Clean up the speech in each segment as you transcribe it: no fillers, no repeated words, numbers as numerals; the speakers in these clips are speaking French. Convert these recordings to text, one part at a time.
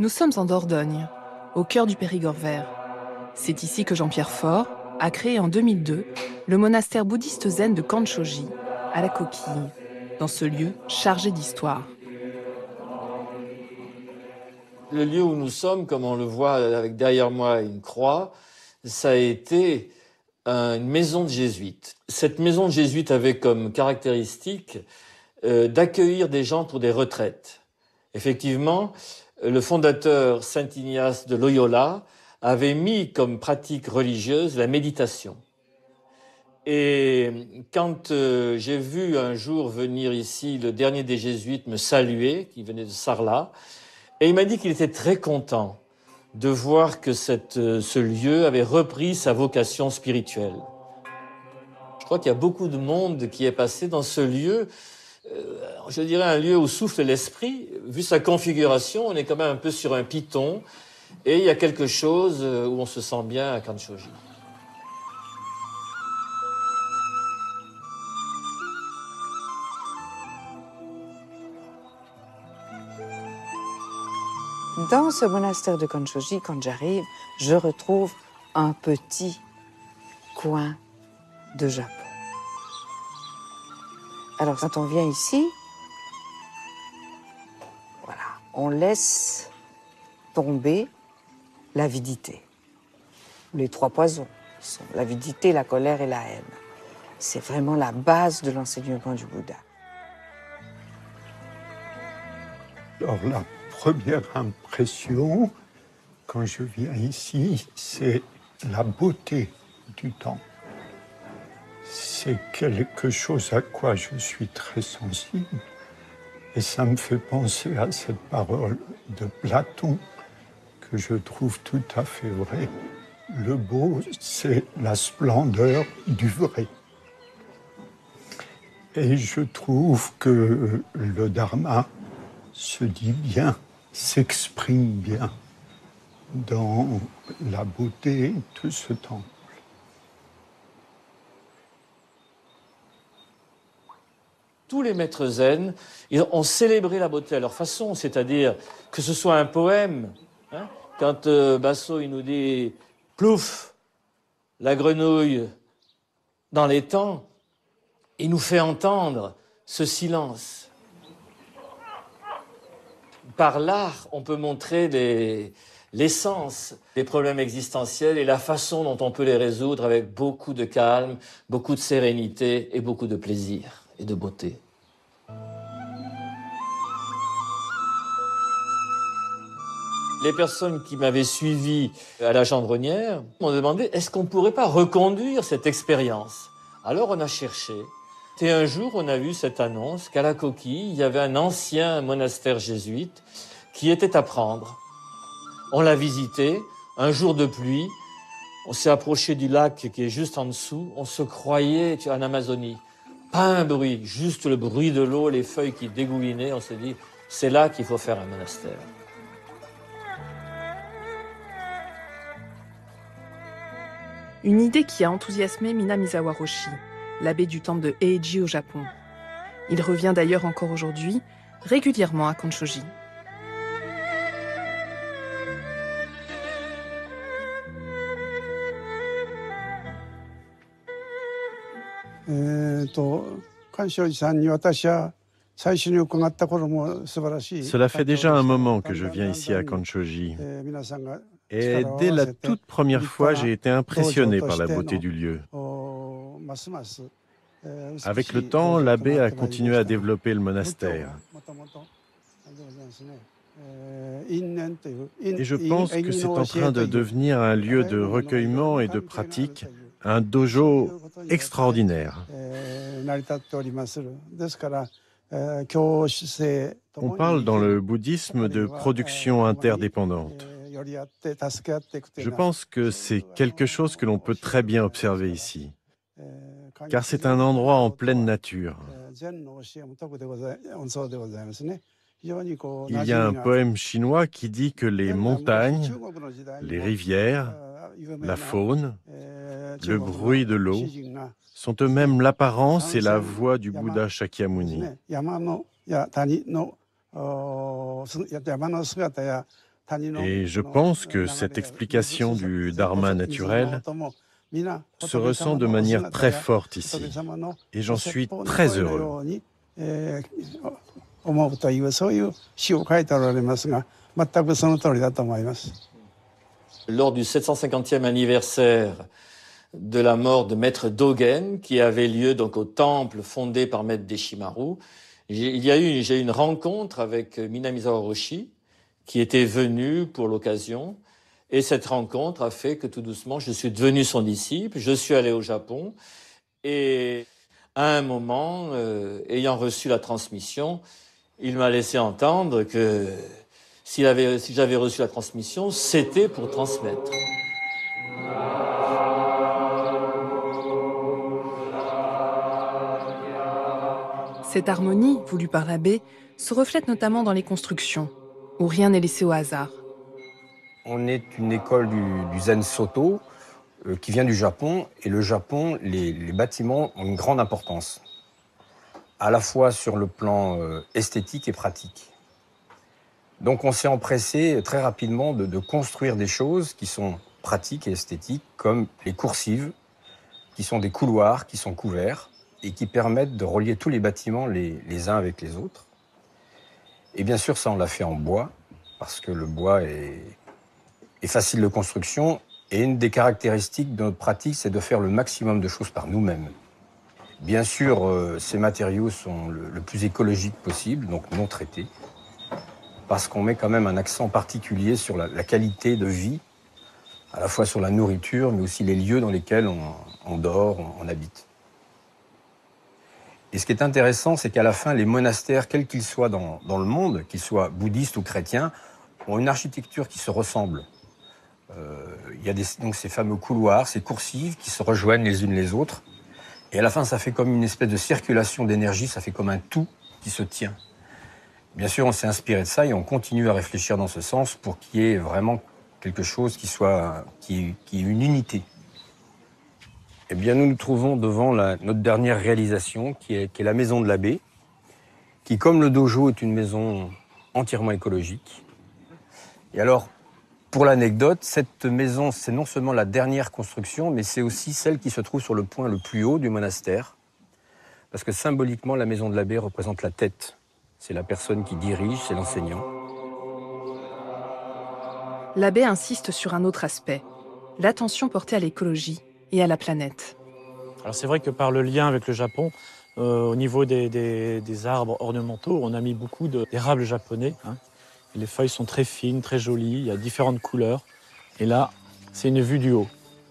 Nous sommes en Dordogne, au cœur du Périgord vert. C'est ici que Jean-Pierre Faure a créé en 2002 le monastère bouddhiste zen de Kanchoji, à la Coquille, dans ce lieu chargé d'histoire. Le lieu où nous sommes, comme on le voit avec derrière moi une croix, ça a été une maison de jésuites. Cette maison de jésuites avait comme caractéristique d'accueillir des gens pour des retraites. Effectivement, le fondateur Saint Ignace de Loyola avait mis comme pratique religieuse la méditation. Et quand j'ai vu un jour venir ici le dernier des jésuites me saluer, qui venait de Sarlat, et il m'a dit qu'il était très content de voir que ce lieu avait repris sa vocation spirituelle. Je crois qu'il y a beaucoup de monde qui est passé dans ce lieu, je dirais un lieu où souffle l'esprit. Vu sa configuration, on est quand même un peu sur un piton, et il y a quelque chose où on se sent bien à Kanchoji. Dans ce monastère de Kanchoji, quand j'arrive, je retrouve un petit coin de Japon. Alors, quand on vient ici, voilà, on laisse tomber l'avidité. Les trois poisons sont l'avidité, la colère et la haine. C'est vraiment la base de l'enseignement du Bouddha. Alors, la première impression, quand je viens ici, c'est la beauté du temple. C'est quelque chose à quoi je suis très sensible. Et ça me fait penser à cette parole de Platon que je trouve tout à fait vraie. Le beau, c'est la splendeur du vrai. Et je trouve que le Dharma se dit bien, s'exprime bien dans la beauté de ce temple. Tous les maîtres zen ils ont célébré la beauté à leur façon, c'est-à-dire que ce soit un poème, hein, quand Basso il nous dit « plouf, la grenouille dans les temps », il nous fait entendre ce silence. Par l'art, on peut montrer l'essence des problèmes existentiels et la façon dont on peut les résoudre avec beaucoup de calme, beaucoup de sérénité et beaucoup de plaisir et de beauté. Les personnes qui m'avaient suivi à la Gendronnière m'ont demandé « est-ce qu'on ne pourrait pas reconduire cette expérience ?» Alors on a cherché. Et un jour, on a vu cette annonce qu'à la Coquille, il y avait un ancien monastère jésuite qui était à prendre. On l'a visité, un jour de pluie, on s'est approché du lac qui est juste en dessous, on se croyait en Amazonie. Pas un bruit, juste le bruit de l'eau, les feuilles qui dégoulinaient, on s'est dit, c'est là qu'il faut faire un monastère. Une idée qui a enthousiasmé Minamizawa Roshi, l'abbé du temple de Heiji au Japon. Il revient d'ailleurs encore aujourd'hui, régulièrement à Kanchoji. Cela fait déjà un moment que je viens ici à Kanchoji. Et dès la toute première fois, j'ai été impressionné par la beauté du lieu. Avec le temps, l'abbé a continué à développer le monastère. Et je pense que c'est en train de devenir un lieu de recueillement et de pratique, un dojo extraordinaire. On parle dans le bouddhisme de production interdépendante. Je pense que c'est quelque chose que l'on peut très bien observer ici, car c'est un endroit en pleine nature. Il y a un poème chinois qui dit que les montagnes, les rivières, la faune, le bruit de l'eau sont eux-mêmes l'apparence et la voix du Bouddha Shakyamuni. Et je pense que cette explication du dharma naturel se ressent de manière très forte ici. Et j'en suis très heureux. Lors du 750e anniversaire de la mort de Maître Dogen, qui avait lieu donc au temple fondé par Maître Deshimaru, j'ai eu une rencontre avec Minamizawa Roshi, qui était venu pour l'occasion. Et cette rencontre a fait que tout doucement, je suis devenu son disciple, je suis allé au Japon. Et à un moment, ayant reçu la transmission, il m'a laissé entendre que si j'avais reçu la transmission, c'était pour transmettre. Cette harmonie, voulue par l'abbé, se reflète notamment dans les constructions, où rien n'est laissé au hasard. On est une école du Zen Soto qui vient du Japon. Et le Japon, les bâtiments ont une grande importance, à la fois sur le plan esthétique et pratique. Donc on s'est empressé très rapidement de construire des choses qui sont pratiques et esthétiques, comme les coursives, qui sont des couloirs qui sont couverts et qui permettent de relier tous les bâtiments les uns avec les autres. Et bien sûr, ça, on l'a fait en bois, parce que le bois est facile de construction. Et une des caractéristiques de notre pratique, c'est de faire le maximum de choses par nous-mêmes. Bien sûr, ces matériaux sont le plus écologique possible, donc non traités, parce qu'on met quand même un accent particulier sur la qualité de vie, à la fois sur la nourriture, mais aussi les lieux dans lesquels on dort, on habite. Et ce qui est intéressant, c'est qu'à la fin, les monastères, quels qu'ils soient dans le monde, qu'ils soient bouddhistes ou chrétiens, ont une architecture qui se ressemble. Il y a donc ces fameux couloirs, ces coursives qui se rejoignent les unes les autres. Et à la fin, ça fait comme une espèce de circulation d'énergie, ça fait comme un tout qui se tient. Bien sûr, on s'est inspiré de ça et on continue à réfléchir dans ce sens pour qu'il y ait vraiment quelque chose qui est une unité. Eh bien, nous nous trouvons devant notre dernière réalisation, qui est la maison de l'abbé, qui, comme le dojo, est une maison entièrement écologique. Et alors, pour l'anecdote, cette maison, c'est non seulement la dernière construction, mais c'est aussi celle qui se trouve sur le point le plus haut du monastère, parce que symboliquement, la maison de l'abbé représente la tête. C'est la personne qui dirige, c'est l'enseignant. L'abbé insiste sur un autre aspect, l'attention portée à l'écologie et à la planète. Alors c'est vrai que par le lien avec le Japon, au niveau des arbres ornementaux, on a mis beaucoup d'érables japonais. Les feuilles sont très fines, très jolies, il y a différentes couleurs. Et là, c'est une vue du haut,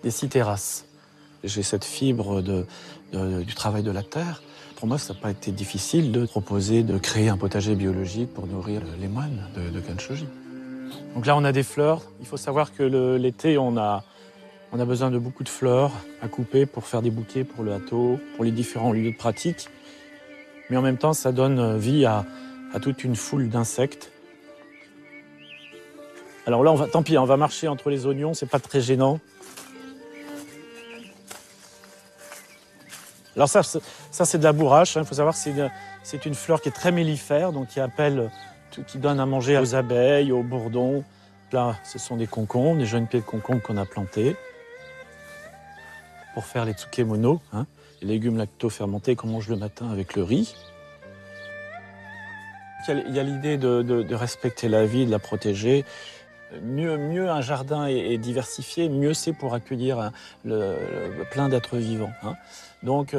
des 6 terrasses. J'ai cette fibre du travail de la terre. Pour moi, ça n'a pas été difficile de proposer de créer un potager biologique pour nourrir les moines de Kanshoji. Donc là, on a des fleurs. Il faut savoir que l'été, on a besoin de beaucoup de fleurs à couper pour faire des bouquets pour le hâteau, pour les différents lieux de pratique. Mais en même temps, ça donne vie à toute une foule d'insectes. Alors là, tant pis, on va marcher entre les oignons, c'est pas très gênant. Alors ça c'est de la bourrache. Il faut savoir que c'est une fleur qui est très mellifère, donc qui donne à manger aux abeilles, aux bourdons. Là, ce sont des concombres, des jeunes pieds de concombre qu'on a plantés pour faire les tsukemono, les légumes lacto-fermentés qu'on mange le matin avec le riz. Il y a l'idée de respecter la vie, de la protéger. Mieux un jardin est diversifié, mieux c'est pour accueillir plein d'êtres vivants. Donc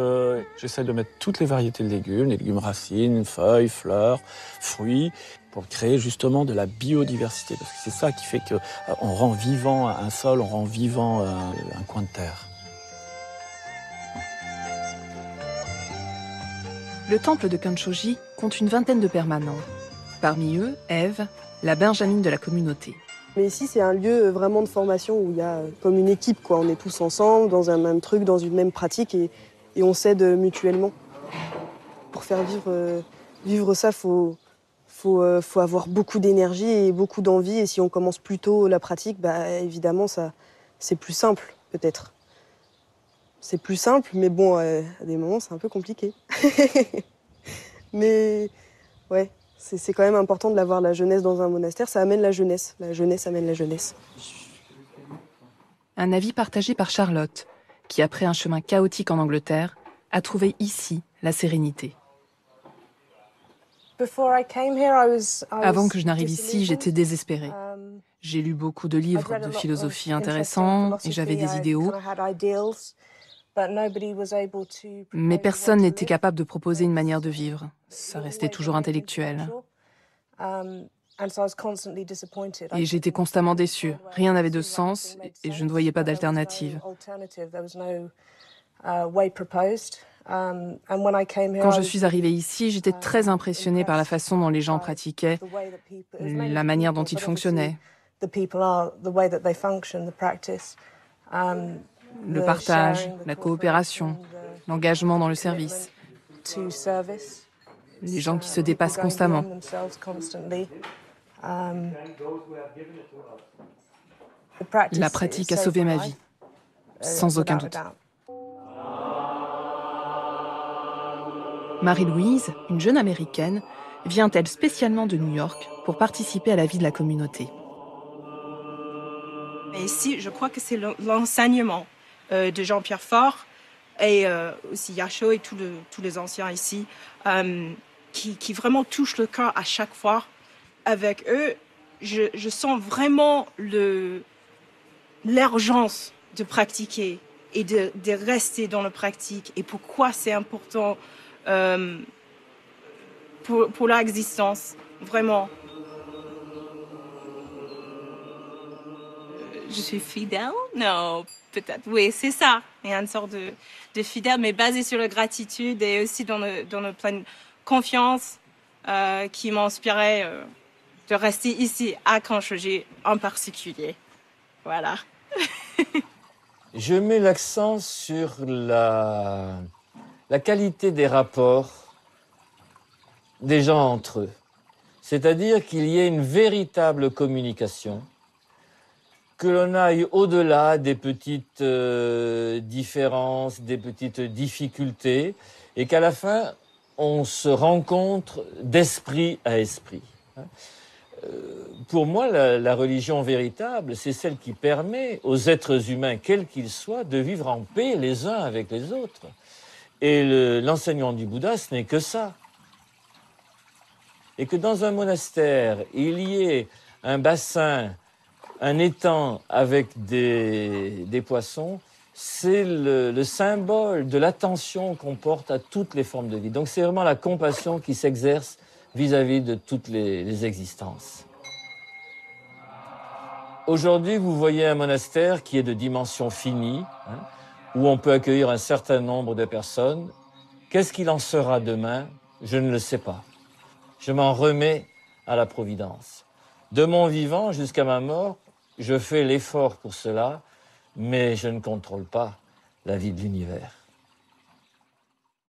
j'essaie de mettre toutes les variétés de légumes, les légumes racines, feuilles, fleurs, fruits, pour créer justement de la biodiversité. Parce que c'est ça qui fait qu'on rend vivant un sol, on rend vivant un coin de terre. Le temple de Kanshoji compte une vingtaine de permanents. Parmi eux, Ève, la benjamine de la communauté. Mais ici, c'est un lieu vraiment de formation où il y a comme une équipe, quoi. On est tous ensemble, dans un même truc, dans une même pratique et on s'aide mutuellement. Pour faire vivre ça, faut avoir beaucoup d'énergie et beaucoup d'envie. Et si on commence plus tôt la pratique, évidemment, c'est plus simple, peut-être. C'est plus simple, mais bon, à des moments, c'est un peu compliqué. Mais ouais, C'est quand même important de l'avoir, la jeunesse dans un monastère. Ça amène la jeunesse. La jeunesse amène la jeunesse. Un avis partagé par Charlotte, qui, après un chemin chaotique en Angleterre, a trouvé ici la sérénité. Avant que je n'arrive ici, j'étais désespérée. J'ai lu beaucoup de livres de philosophie intéressants et j'avais des idéaux, mais personne n'était capable de proposer une manière de vivre. Ça restait toujours intellectuel. Et j'étais constamment déçue. Rien n'avait de sens et je ne voyais pas d'alternative. Quand je suis arrivée ici, j'étais très impressionnée par la façon dont les gens pratiquaient, la manière dont ils fonctionnaient. Le partage, la coopération, l'engagement dans le service. Les gens qui se dépassent constamment. La pratique a sauvé ma vie, sans aucun doute. Marie-Louise, une jeune Américaine, vient-elle spécialement de New York pour participer à la vie de la communauté. Et ici, je crois que c'est l'enseignement de Jean-Pierre Faure et aussi Yasho et tous les anciens ici qui vraiment touchent le cœur à chaque fois. Avec eux, je sens vraiment l'urgence de pratiquer et de rester dans la pratique et pourquoi c'est important pour leur existence, vraiment. Je suis fidèle? Non, peut-être. Oui, c'est ça. Il y a une sorte de fidèle, mais basé sur la gratitude et aussi dans le pleine confiance qui m'inspirait de rester ici à Kanchoji en particulier. Voilà. Je mets l'accent sur la qualité des rapports des gens entre eux. C'est-à-dire qu'il y ait une véritable communication, que l'on aille au-delà des petites différences, des petites difficultés, et qu'à la fin, on se rencontre d'esprit à esprit. Pour moi, la religion véritable, c'est celle qui permet aux êtres humains, quels qu'ils soient, de vivre en paix les uns avec les autres. Et l'enseignement du Bouddha, ce n'est que ça. Et que dans un monastère, il y ait un bassin, un étang avec des poissons, c'est le symbole de l'attention qu'on porte à toutes les formes de vie. Donc c'est vraiment la compassion qui s'exerce vis-à-vis de toutes les existences. Aujourd'hui, vous voyez un monastère qui est de dimension finie, où on peut accueillir un certain nombre de personnes. Qu'est-ce qu'il en sera demain? Je ne le sais pas. Je m'en remets à la Providence. De mon vivant jusqu'à ma mort, je fais l'effort pour cela, mais je ne contrôle pas la vie de l'univers.